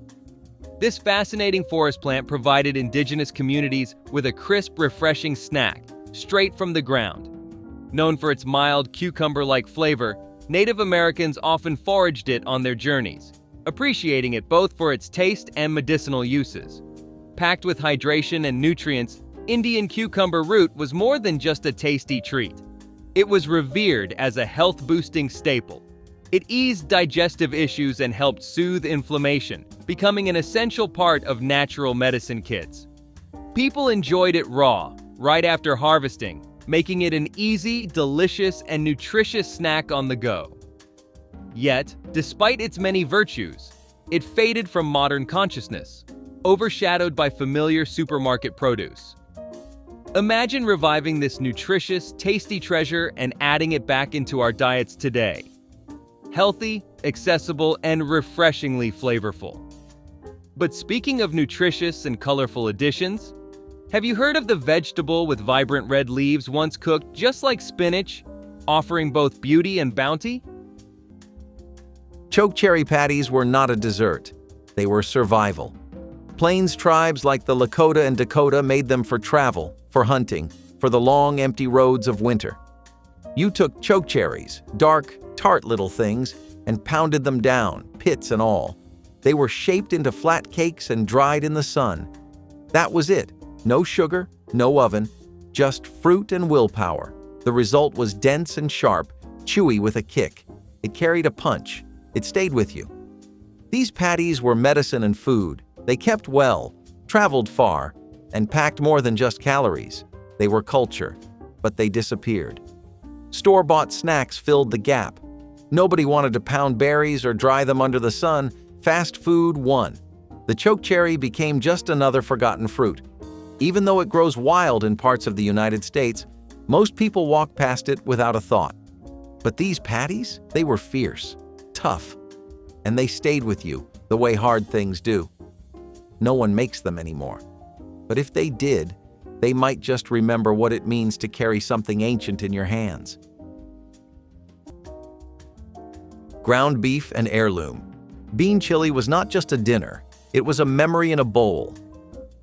This fascinating forest plant provided indigenous communities with a crisp, refreshing snack, straight from the ground. Known for its mild, cucumber-like flavor, Native Americans often foraged it on their journeys, appreciating it both for its taste and medicinal uses. Packed with hydration and nutrients, Indian cucumber root was more than just a tasty treat. It was revered as a health-boosting staple. It eased digestive issues and helped soothe inflammation, becoming an essential part of natural medicine kits. People enjoyed it raw, right after harvesting, making it an easy, delicious, and nutritious snack on the go. Yet, despite its many virtues, it faded from modern consciousness, overshadowed by familiar supermarket produce. Imagine reviving this nutritious, tasty treasure and adding it back into our diets today. Healthy, accessible, and refreshingly flavorful. But speaking of nutritious and colorful additions, have you heard of the vegetable with vibrant red leaves once cooked just like spinach, offering both beauty and bounty? Chokecherry patties were not a dessert. They were survival. Plains tribes like the Lakota and Dakota made them for travel, for hunting, for the long, empty roads of winter. You took chokecherries, dark, tart little things, and pounded them down, pits and all. They were shaped into flat cakes and dried in the sun. That was it. No sugar, no oven, just fruit and willpower. The result was dense and sharp, chewy with a kick. It carried a punch. It stayed with you. These patties were medicine and food. They kept well, traveled far, and packed more than just calories. They were culture, but they disappeared. Store-bought snacks filled the gap. Nobody wanted to pound berries or dry them under the sun. Fast food won. The chokecherry became just another forgotten fruit. Even though it grows wild in parts of the United States, most people walk past it without a thought. But these patties, they were fierce, tough, and they stayed with you the way hard things do. No one makes them anymore. But if they did, they might just remember what it means to carry something ancient in your hands. Ground beef and heirloom. Bean chili was not just a dinner, it was a memory in a bowl.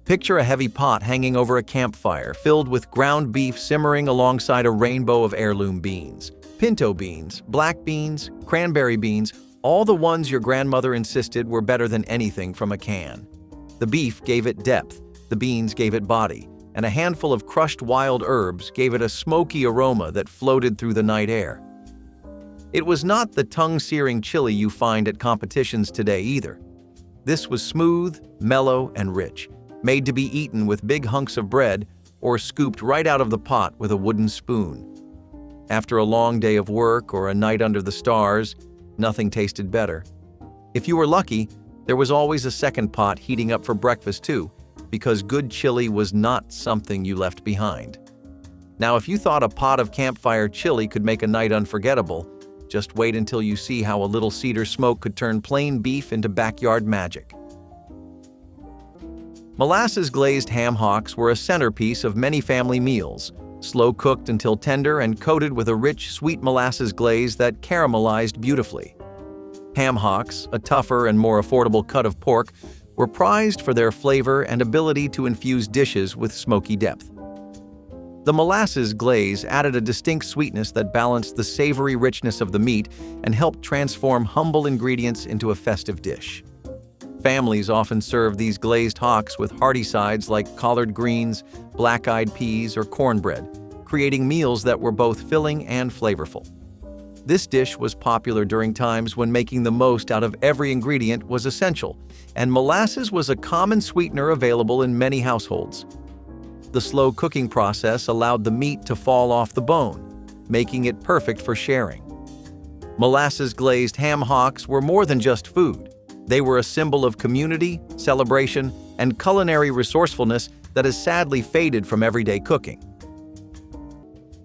Picture a heavy pot hanging over a campfire filled with ground beef simmering alongside a rainbow of heirloom beans. Pinto beans, black beans, cranberry beans, all the ones your grandmother insisted were better than anything from a can. The beef gave it depth, the beans gave it body, and a handful of crushed wild herbs gave it a smoky aroma that floated through the night air. It was not the tongue-searing chili you find at competitions today either. This was smooth, mellow, and rich, made to be eaten with big hunks of bread or scooped right out of the pot with a wooden spoon. After a long day of work or a night under the stars, nothing tasted better. If you were lucky, there was always a second pot heating up for breakfast too, because good chili was not something you left behind. Now, if you thought a pot of campfire chili could make a night unforgettable, just wait until you see how a little cedar smoke could turn plain beef into backyard magic. Molasses glazed ham hocks were a centerpiece of many family meals, slow cooked until tender and coated with a rich, sweet molasses glaze that caramelized beautifully. Ham hocks, a tougher and more affordable cut of pork, were prized for their flavor and ability to infuse dishes with smoky depth. The molasses glaze added a distinct sweetness that balanced the savory richness of the meat and helped transform humble ingredients into a festive dish. Families often served these glazed hocks with hearty sides like collard greens, black-eyed peas, or cornbread, creating meals that were both filling and flavorful. This dish was popular during times when making the most out of every ingredient was essential, and molasses was a common sweetener available in many households. The slow cooking process allowed the meat to fall off the bone, making it perfect for sharing. Molasses-glazed ham hocks were more than just food. They were a symbol of community, celebration, and culinary resourcefulness that has sadly faded from everyday cooking.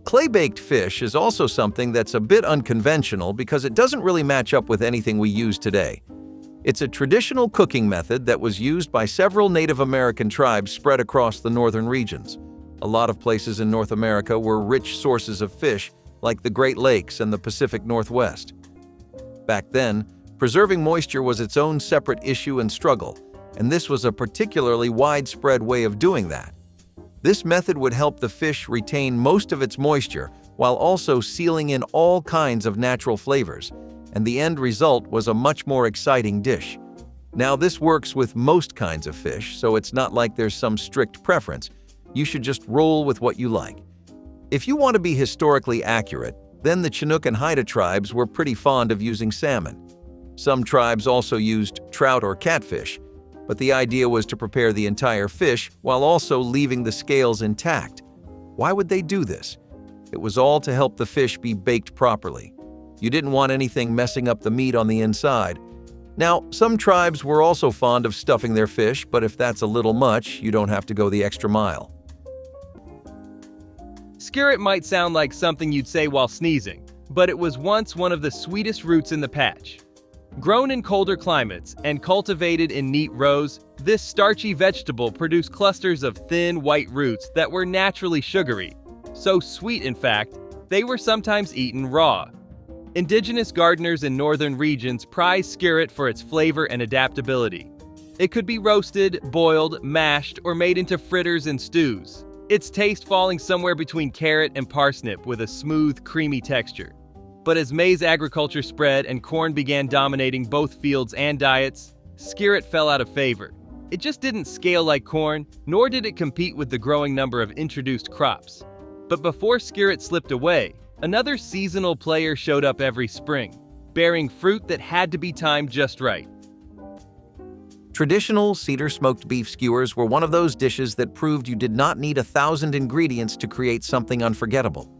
Claybaked fish is also something that's a bit unconventional because it doesn't really match up with anything we use today. It's a traditional cooking method that was used by several Native American tribes spread across the northern regions. A lot of places in North America were rich sources of fish, like the Great Lakes and the Pacific Northwest. Back then, preserving moisture was its own separate issue and struggle, and this was a particularly widespread way of doing that. This method would help the fish retain most of its moisture while also sealing in all kinds of natural flavors, and the end result was a much more exciting dish. Now, this works with most kinds of fish, so it's not like there's some strict preference. You should just roll with what you like. If you want to be historically accurate, then the Chinook and Haida tribes were pretty fond of using salmon. Some tribes also used trout or catfish, but the idea was to prepare the entire fish while also leaving the scales intact. Why would they do this? It was all to help the fish be baked properly. You didn't want anything messing up the meat on the inside. Now, some tribes were also fond of stuffing their fish, but if that's a little much, you don't have to go the extra mile. Skillet might sound like something you'd say while sneezing, but it was once one of the sweetest roots in the patch. Grown in colder climates and cultivated in neat rows, this starchy vegetable produced clusters of thin, white roots that were naturally sugary. So sweet, in fact, they were sometimes eaten raw. Indigenous gardeners in northern regions prized skillet for its flavor and adaptability. It could be roasted, boiled, mashed, or made into fritters and stews, its taste falling somewhere between carrot and parsnip with a smooth, creamy texture. But as maize agriculture spread and corn began dominating both fields and diets, skillet fell out of favor. It just didn't scale like corn, nor did it compete with the growing number of introduced crops. But before skillet slipped away, another seasonal player showed up every spring, bearing fruit that had to be timed just right. Traditional cedar-smoked beef skewers were one of those dishes that proved you did not need 1,000 ingredients to create something unforgettable.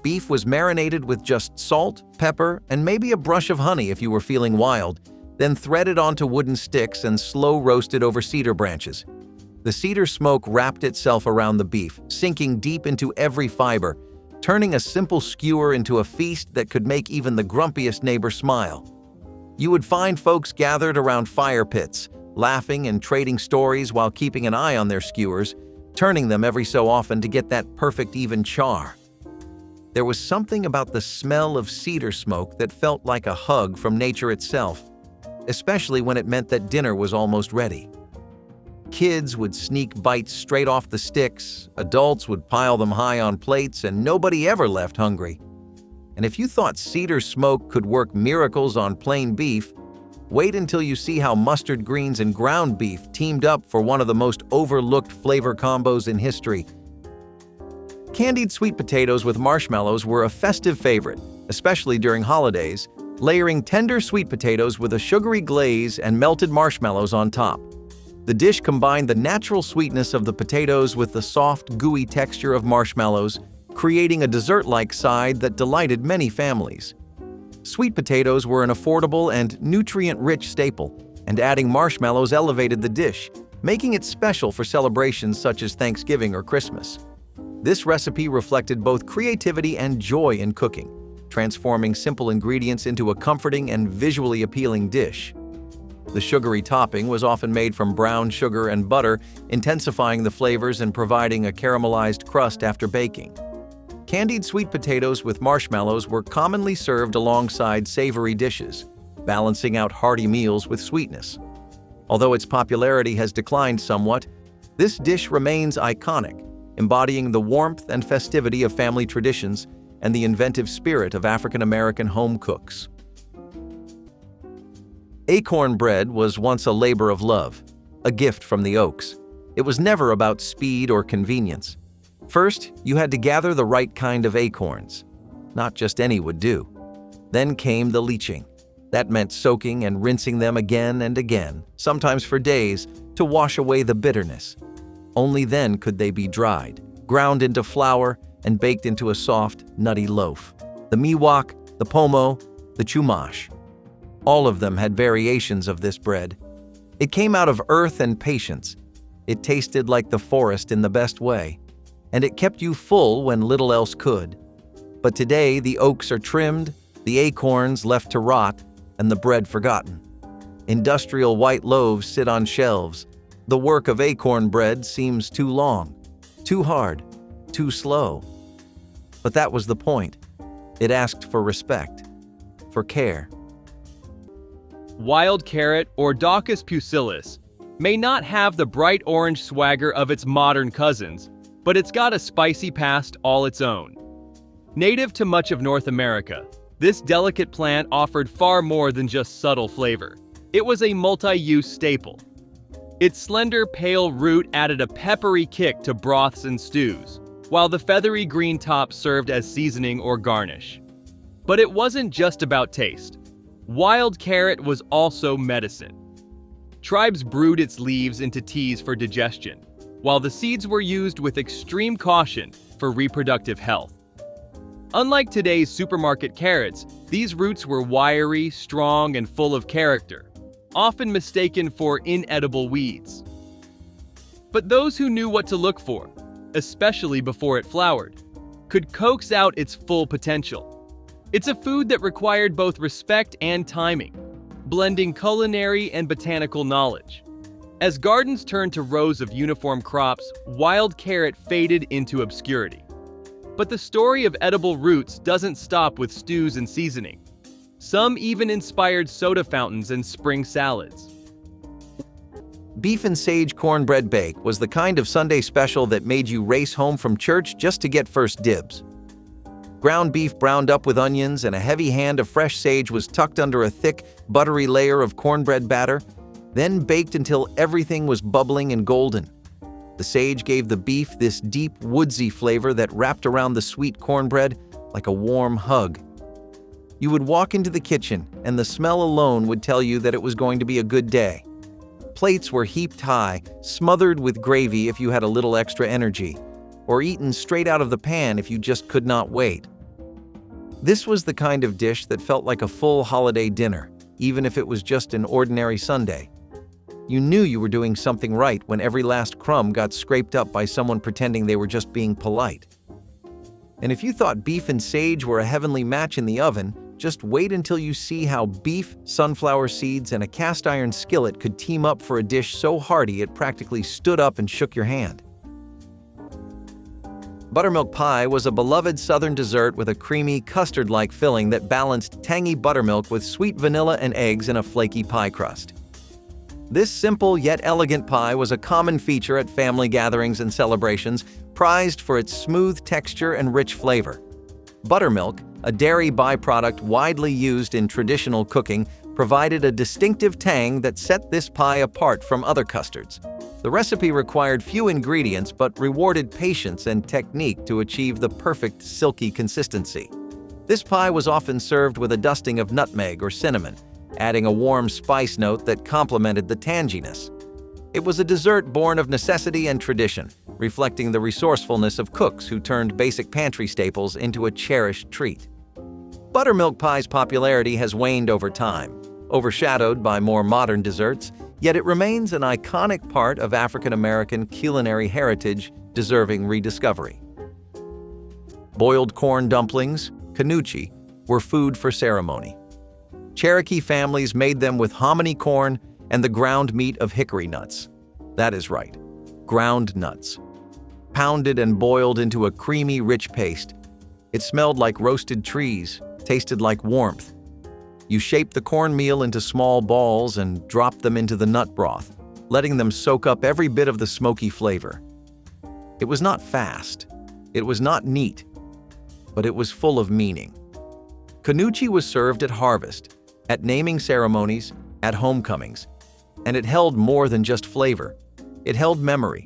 Beef was marinated with just salt, pepper, and maybe a brush of honey if you were feeling wild, then threaded onto wooden sticks and slow roasted over cedar branches. The cedar smoke wrapped itself around the beef, sinking deep into every fiber, turning a simple skewer into a feast that could make even the grumpiest neighbor smile. You would find folks gathered around fire pits, laughing and trading stories while keeping an eye on their skewers, turning them every so often to get that perfect even char. There was something about the smell of cedar smoke that felt like a hug from nature itself, especially when it meant that dinner was almost ready. Kids would sneak bites straight off the sticks, adults would pile them high on plates, and nobody ever left hungry. And if you thought cedar smoke could work miracles on plain beef, wait until you see how mustard greens and ground beef teamed up for one of the most overlooked flavor combos in history. Candied sweet potatoes with marshmallows were a festive favorite, especially during holidays, layering tender sweet potatoes with a sugary glaze and melted marshmallows on top. The dish combined the natural sweetness of the potatoes with the soft, gooey texture of marshmallows, creating a dessert-like side that delighted many families. Sweet potatoes were an affordable and nutrient-rich staple, and adding marshmallows elevated the dish, making it special for celebrations such as Thanksgiving or Christmas. This recipe reflected both creativity and joy in cooking, transforming simple ingredients into a comforting and visually appealing dish. The sugary topping was often made from brown sugar and butter, intensifying the flavors and providing a caramelized crust after baking. Candied sweet potatoes with marshmallows were commonly served alongside savory dishes, balancing out hearty meals with sweetness. Although its popularity has declined somewhat, this dish remains iconic, embodying the warmth and festivity of family traditions and the inventive spirit of African-American home cooks. Acorn bread was once a labor of love, a gift from the Oaks. It was never about speed or convenience. First, you had to gather the right kind of acorns. Not just any would do. Then came the leaching. That meant soaking and rinsing them again and again, sometimes for days, to wash away the bitterness. Only then could they be dried, ground into flour, and baked into a soft, nutty loaf. The miwok, the pomo, the chumash. All of them had variations of this bread. It came out of earth and patience. It tasted like the forest in the best way, and it kept you full when little else could. But today the oaks are trimmed, the acorns left to rot, and the bread forgotten. Industrial white loaves sit on shelves. The work of acorn bread seems too long, too hard, too slow. But that was the point. It asked for respect, for care. Wild carrot, or Daucus pusillus, may not have the bright orange swagger of its modern cousins, but it's got a spicy past all its own. Native to much of North America, this delicate plant offered far more than just subtle flavor. It was a multi-use staple. Its slender, pale root added a peppery kick to broths and stews, while the feathery green top served as seasoning or garnish. But it wasn't just about taste. Wild carrot was also medicine. Tribes brewed its leaves into teas for digestion, while the seeds were used with extreme caution for reproductive health. Unlike today's supermarket carrots, these roots were wiry, strong, and full of character, often mistaken for inedible weeds. But those who knew what to look for, especially before it flowered, could coax out its full potential. It's a food that required both respect and timing, blending culinary and botanical knowledge. As gardens turned to rows of uniform crops, wild carrot faded into obscurity. But the story of edible roots doesn't stop with stews and seasoning. Some even inspired soda fountains and spring salads. Beef and sage cornbread bake was the kind of Sunday special that made you race home from church just to get first dibs. Ground beef browned up with onions and a heavy hand of fresh sage was tucked under a thick, buttery layer of cornbread batter, then baked until everything was bubbling and golden. The sage gave the beef this deep, woodsy flavor that wrapped around the sweet cornbread like a warm hug. You would walk into the kitchen, and the smell alone would tell you that it was going to be a good day. Plates were heaped high, smothered with gravy if you had a little extra energy, or eaten straight out of the pan if you just could not wait. This was the kind of dish that felt like a full holiday dinner, even if it was just an ordinary Sunday. You knew you were doing something right when every last crumb got scraped up by someone pretending they were just being polite. And if you thought beef and sage were a heavenly match in the oven, just wait until you see how beef, sunflower seeds, and a cast iron skillet could team up for a dish so hearty it practically stood up and shook your hand. Buttermilk pie was a beloved southern dessert with a creamy, custard-like filling that balanced tangy buttermilk with sweet vanilla and eggs in a flaky pie crust. This simple yet elegant pie was a common feature at family gatherings and celebrations, prized for its smooth texture and rich flavor. Buttermilk, a dairy byproduct widely used in traditional cooking, provided a distinctive tang that set this pie apart from other custards. The recipe required few ingredients but rewarded patience and technique to achieve the perfect silky consistency. This pie was often served with a dusting of nutmeg or cinnamon, adding a warm spice note that complemented the tanginess. It was a dessert born of necessity and tradition, reflecting the resourcefulness of cooks who turned basic pantry staples into a cherished treat. Buttermilk pie's popularity has waned over time, overshadowed by more modern desserts, yet it remains an iconic part of African American culinary heritage deserving rediscovery. Boiled corn dumplings, kanuchi, were food for ceremony. Cherokee families made them with hominy corn and the ground meat of hickory nuts. That is right, ground nuts. Pounded and boiled into a creamy, rich paste. It smelled like roasted trees, tasted like warmth. You shaped the cornmeal into small balls and dropped them into the nut broth, letting them soak up every bit of the smoky flavor. It was not fast. It was not neat. But it was full of meaning. Kanuchi was served at harvest, at naming ceremonies, at homecomings. And it held more than just flavor. It held memory.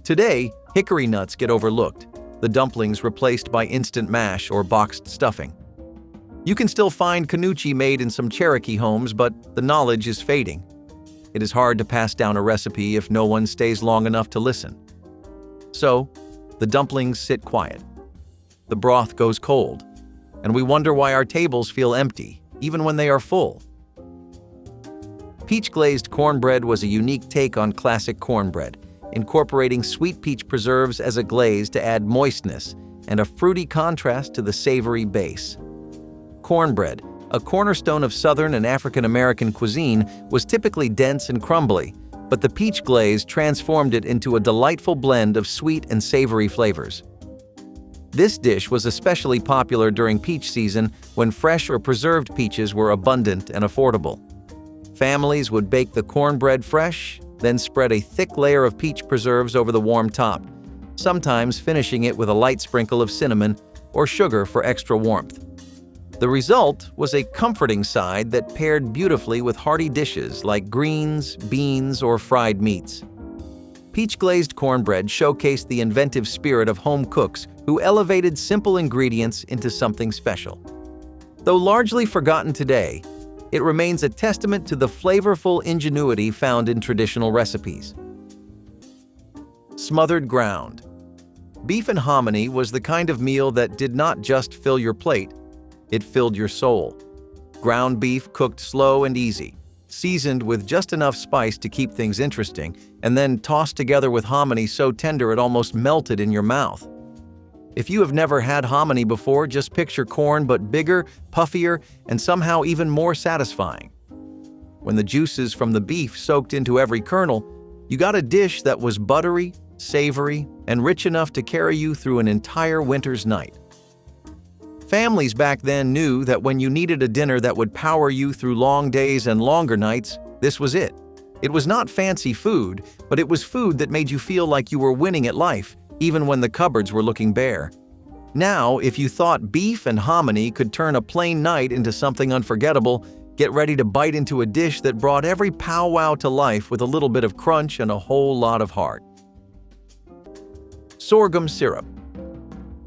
Today, hickory nuts get overlooked, the dumplings replaced by instant mash or boxed stuffing. You can still find kanuchi made in some Cherokee homes, but the knowledge is fading. It is hard to pass down a recipe if no one stays long enough to listen. So, the dumplings sit quiet. The broth goes cold, and we wonder why our tables feel empty, even when they are full. Peach-glazed cornbread was a unique take on classic cornbread, incorporating sweet peach preserves as a glaze to add moistness and a fruity contrast to the savory base. Cornbread, a cornerstone of Southern and African American cuisine, was typically dense and crumbly, but the peach glaze transformed it into a delightful blend of sweet and savory flavors. This dish was especially popular during peach season when fresh or preserved peaches were abundant and affordable. Families would bake the cornbread fresh, then spread a thick layer of peach preserves over the warm top, sometimes finishing it with a light sprinkle of cinnamon or sugar for extra warmth. The result was a comforting side that paired beautifully with hearty dishes like greens, beans, or fried meats. Peach-glazed cornbread showcased the inventive spirit of home cooks who elevated simple ingredients into something special. Though largely forgotten today, it remains a testament to the flavorful ingenuity found in traditional recipes. Smothered ground. Beef and hominy was the kind of meal that did not just fill your plate, it filled your soul. Ground beef cooked slow and easy, seasoned with just enough spice to keep things interesting, and then tossed together with hominy so tender it almost melted in your mouth. If you have never had hominy before, just picture corn but bigger, puffier, and somehow even more satisfying. When the juices from the beef soaked into every kernel, you got a dish that was buttery, savory, and rich enough to carry you through an entire winter's night. Families back then knew that when you needed a dinner that would power you through long days and longer nights, this was it. It was not fancy food, but it was food that made you feel like you were winning at life, even when the cupboards were looking bare. Now, if you thought beef and hominy could turn a plain night into something unforgettable, get ready to bite into a dish that brought every powwow to life with a little bit of crunch and a whole lot of heart. Sorghum syrup.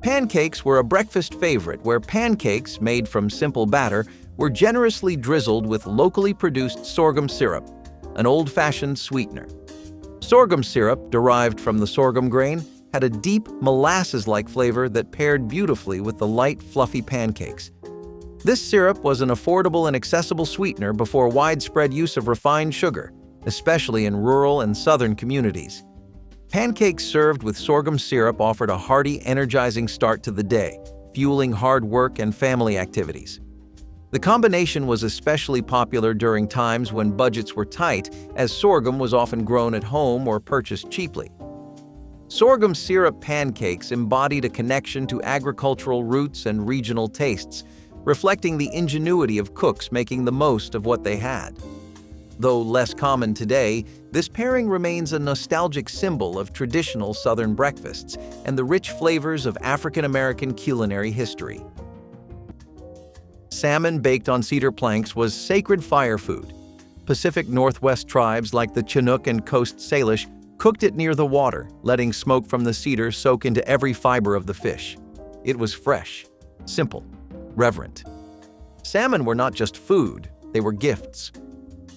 Pancakes were a breakfast favorite where pancakes, made from simple batter, were generously drizzled with locally produced sorghum syrup, an old-fashioned sweetener. Sorghum syrup, derived from the sorghum grain, had a deep, molasses-like flavor that paired beautifully with the light, fluffy pancakes. This syrup was an affordable and accessible sweetener before widespread use of refined sugar, especially in rural and southern communities. Pancakes served with sorghum syrup offered a hearty, energizing start to the day, fueling hard work and family activities. The combination was especially popular during times when budgets were tight, as sorghum was often grown at home or purchased cheaply. Sorghum syrup pancakes embodied a connection to agricultural roots and regional tastes, reflecting the ingenuity of cooks making the most of what they had. Though less common today, this pairing remains a nostalgic symbol of traditional Southern breakfasts and the rich flavors of African American culinary history. Salmon baked on cedar planks was sacred fire food. Pacific Northwest tribes like the Chinook and Coast Salish cooked it near the water, letting smoke from the cedar soak into every fiber of the fish. It was fresh, simple, reverent. Salmon were not just food, they were gifts.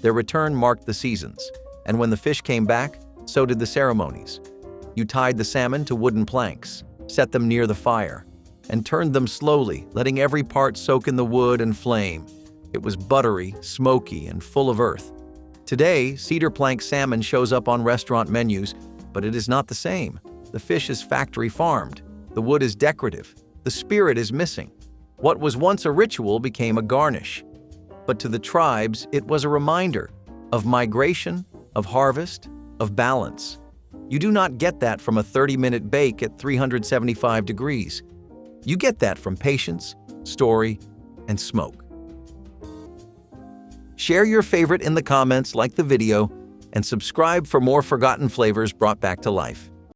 Their return marked the seasons, and when the fish came back, so did the ceremonies. You tied the salmon to wooden planks, set them near the fire, and turned them slowly, letting every part soak in the wood and flame. It was buttery, smoky, and full of earth. Today, cedar plank salmon shows up on restaurant menus, but it is not the same. The fish is factory farmed. The wood is decorative. The spirit is missing. What was once a ritual became a garnish. But to the tribes, it was a reminder of migration, of harvest, of balance. You do not get that from a 30-minute bake at 375 degrees. You get that from patience, story, and smoke. Share your favorite in the comments, like the video, and subscribe for more forgotten flavors brought back to life.